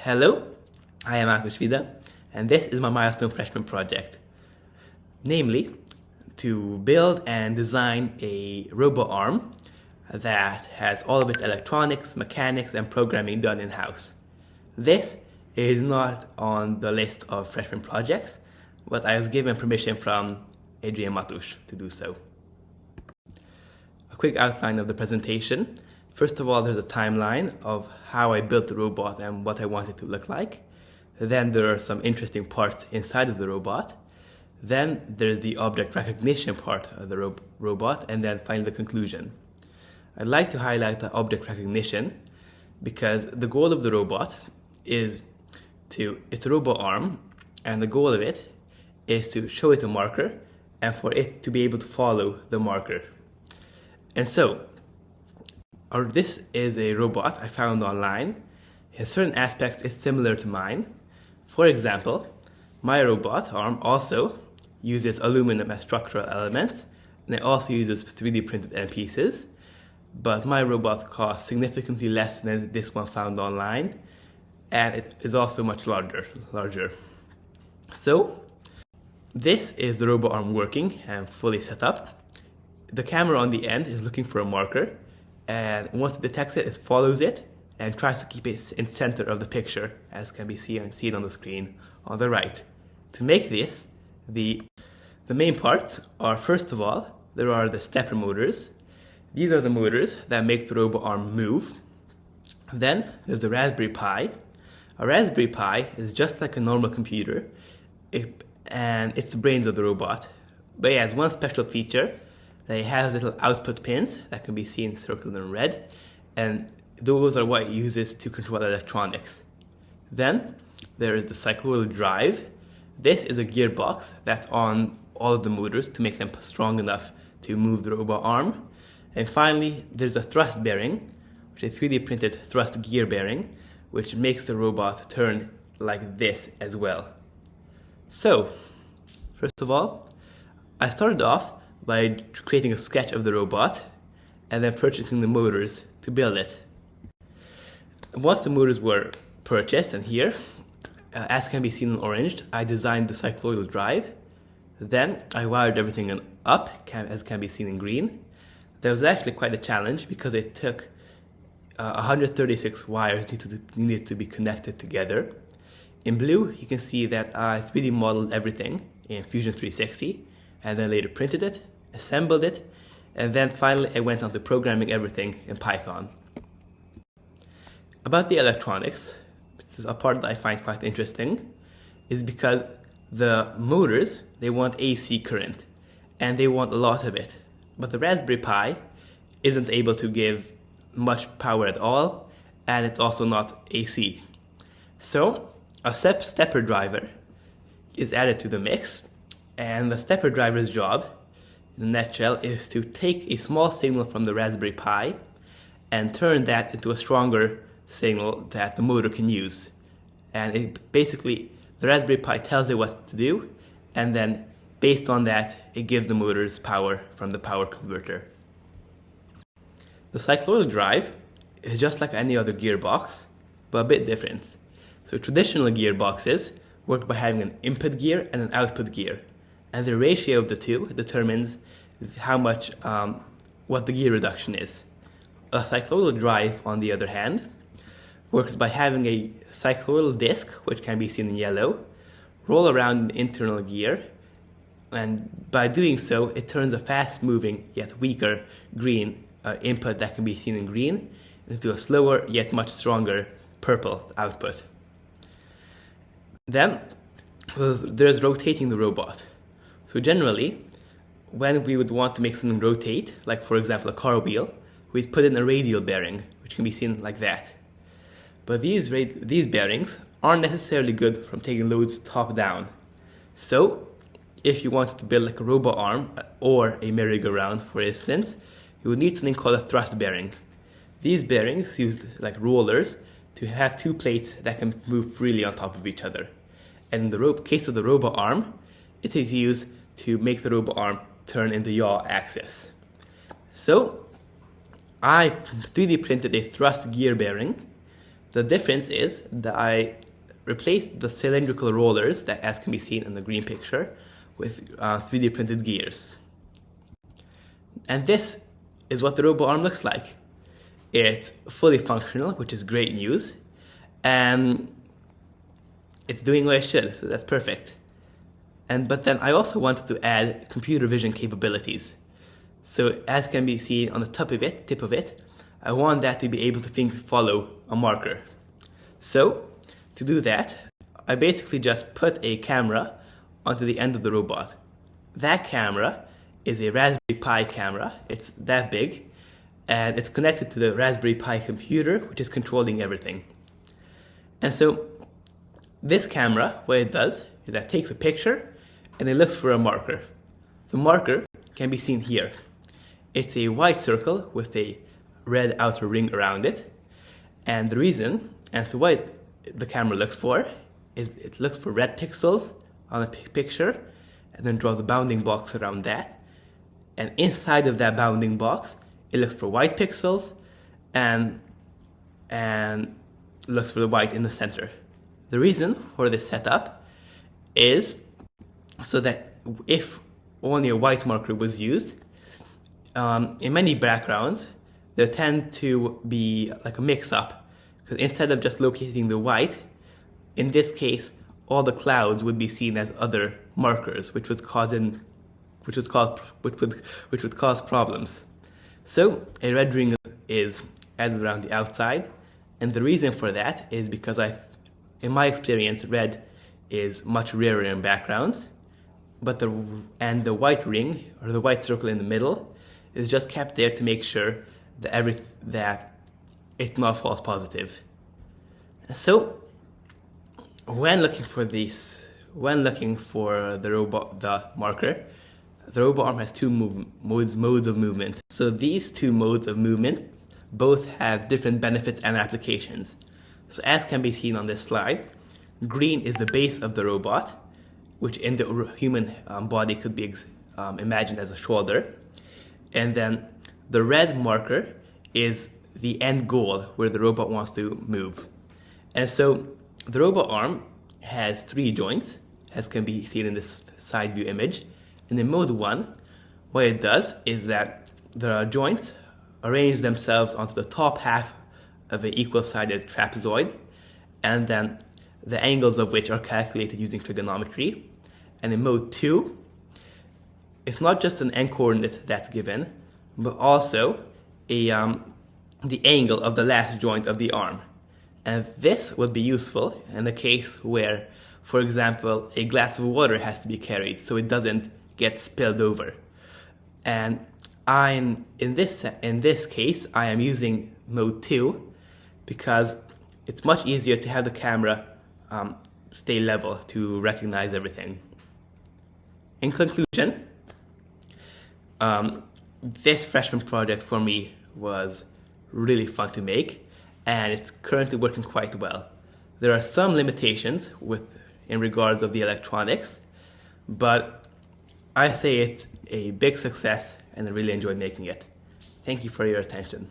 Hello, I am Vida, and this is my Milestone freshman project. Namely, to build and design a robot arm that has all of its electronics, mechanics, and programming done in-house. This is not on the list of freshman projects, but I was given permission from Adrian Matusz to do so. A quick outline of the presentation. First of all, there's a timeline of how I built the robot and what I want it to look like. Then there are some interesting parts inside of the robot. Then there's the object recognition part of the robot, and then finally the conclusion. I'd like to highlight the object recognition because the goal of the robot is it's a robot arm, and the goal of it is to show it a marker and for it to be able to follow the marker. And so, this is a robot I found online. In certain aspects, it's similar to mine. For example, my robot arm also uses aluminum as structural elements, and it also uses 3D printed end pieces. But my robot costs significantly less than this one found online, and it is also much larger. So, this is the robot arm working and fully set up. The camera on the end is looking for a marker, and once it detects it, it follows it and tries to keep it in center of the picture, as can be seen on the screen on the right. To make this, the main parts are, first of all, there are the stepper motors. These are the motors that make the robot arm move. Then there's the Raspberry Pi. A Raspberry Pi is just like a normal computer, and it's the brains of the robot. But it has one special feature. It has little output pins that can be seen circled in red, and those are what it uses to control electronics. Then there is the cycloidal drive. This is a gearbox that's on all of the motors to make them strong enough to move the robot arm. And finally, there's a thrust bearing, which is a 3D printed thrust gear bearing, which makes the robot turn like this as well. So, first of all, I started off by creating a sketch of the robot and then purchasing the motors to build it. Once the motors were purchased, and here, as can be seen in orange, I designed the cycloidal drive. Then I wired everything up, as can be seen in green. There was actually quite a challenge because it took 136 wires needed to be connected together. In blue, you can see that I 3D modeled everything in Fusion 360 and then later printed it, assembled it, and then finally I went on to programming everything in Python. About the electronics, this is a part that I find quite interesting, is because the motors, they want AC current, and they want a lot of it. But the Raspberry Pi isn't able to give much power at all, and it's also not AC. So, a stepper driver is added to the mix, and the stepper driver's job, in a nutshell, is to take a small signal from the Raspberry Pi and turn that into a stronger signal that the motor can use. And basically, the Raspberry Pi tells it what to do, and then based on that, it gives the motors power from the power converter. The cycloidal drive is just like any other gearbox, but a bit different. So traditional gearboxes work by having an input gear and an output gear, and the ratio of the two determines how much, what the gear reduction is. A cycloidal drive, on the other hand, works by having a cycloidal disc, which can be seen in yellow, roll around an internal gear, and by doing so, it turns a fast-moving yet weaker green input that can be seen in green into a slower yet much stronger purple output. Then, there's rotating the robot. So generally, when we would want to make something rotate, like for example a car wheel, we'd put in a radial bearing, which can be seen like that. But these bearings aren't necessarily good from taking loads top down. So, if you wanted to build like a robot arm or a merry-go-round, for instance, you would need something called a thrust bearing. These bearings use like rollers to have two plates that can move freely on top of each other. And in the case of the robot arm, it is used to make the robot arm turn in the yaw axis. So, I 3D printed a thrust gear bearing The difference is that I replaced the cylindrical rollers that, as can be seen in the green picture, with 3D printed gears. And this is what the robot arm looks like. It's fully functional, which is great news, and it's doing what it should, so that's perfect. But then I also wanted to add computer vision capabilities. So as can be seen on the tip of it, I want that to be able to follow a marker. So to do that, I basically just put a camera onto the end of the robot. That camera is a Raspberry Pi camera. It's that big, and it's connected to the Raspberry Pi computer, which is controlling everything. And so this camera, what it does is that it takes a picture and it looks for a marker. The marker can be seen here. It's a white circle with a red outer ring around it. And the reason as to what the camera looks for is it looks for red pixels on a picture and then draws a bounding box around that. And inside of that bounding box, it looks for white pixels and looks for the white in the center. The reason for this setup is so that if only a white marker was used, in many backgrounds, there tend to be like a mix-up. Because instead of just locating the white, in this case, all the clouds would be seen as other markers, which would cause problems. So a red ring is added around the outside, and the reason for that is because in my experience, red is much rarer in backgrounds, but the white ring or the white circle in the middle is just kept there to make sure that it not false positive. So when looking for the marker, the robot arm has two modes of movement. So these two modes of movement both have different benefits and applications. So as can be seen on this slide, green is the base of the robot, which in the human body could be imagined as a shoulder. And then the red marker is the end goal where the robot wants to move. And so the robot arm has 3 joints, as can be seen in this side view image. And in mode 1, what it does is that the joints arrange themselves onto the top half of an equal-sided trapezoid, and then the angles of which are calculated using trigonometry. And in mode 2, it's not just an end coordinate that's given, but also the angle of the last joint of the arm. And this would be useful in the case where, for example, a glass of water has to be carried so it doesn't get spilled over. And in this case, I am using mode 2 because it's much easier to have the camera stay level to recognize everything. In conclusion, this freshman project for me was really fun to make, and it's currently working quite well. There are some limitations in regards of the electronics, but I say it's a big success and I really enjoyed making it. Thank you for your attention.